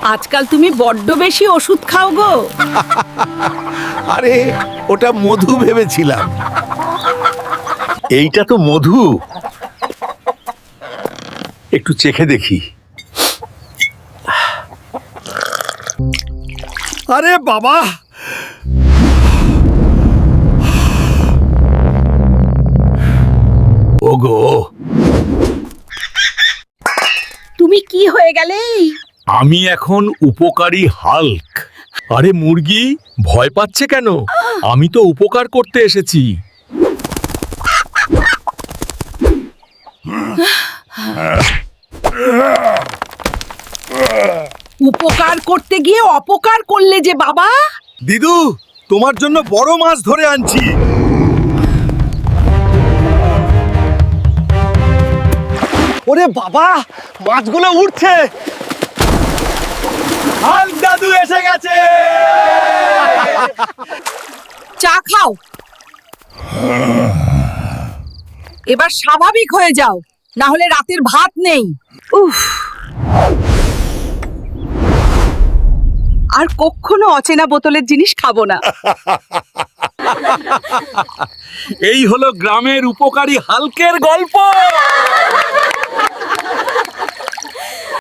আজকাল তুমি বড্ড বেশি ওষুধ খাও গো। আরে ওটা মধু ভেবেছিলাম। এইটা তো মধু, একটু চেখে দেখি। আরে বাবা, ওগো তুমি কি হয়ে গেলে? আমি এখন উপকারী হাল্ক। আরে মুরগি ভয় পাচ্ছে কেন? আমি তো উপকার করতে এসেছি। উপকার করতে গিয়ে অপকার করলে যে বাবা। দিদু, তোমার জন্য বড় মাছ ধরে আনছি। ওরে বাবা, মাছগুলো উঠছে। হাল্ক দাদু এসে গেছে। চা খাও, এবার স্বাভাবিক হয়ে যাও, না হলে রাতের ভাত নেই। উফ, আর কখনো অচেনা বোতলের জিনিস খাবো না। এই হলো গ্রামের উপকারী হাল্কের গল্প।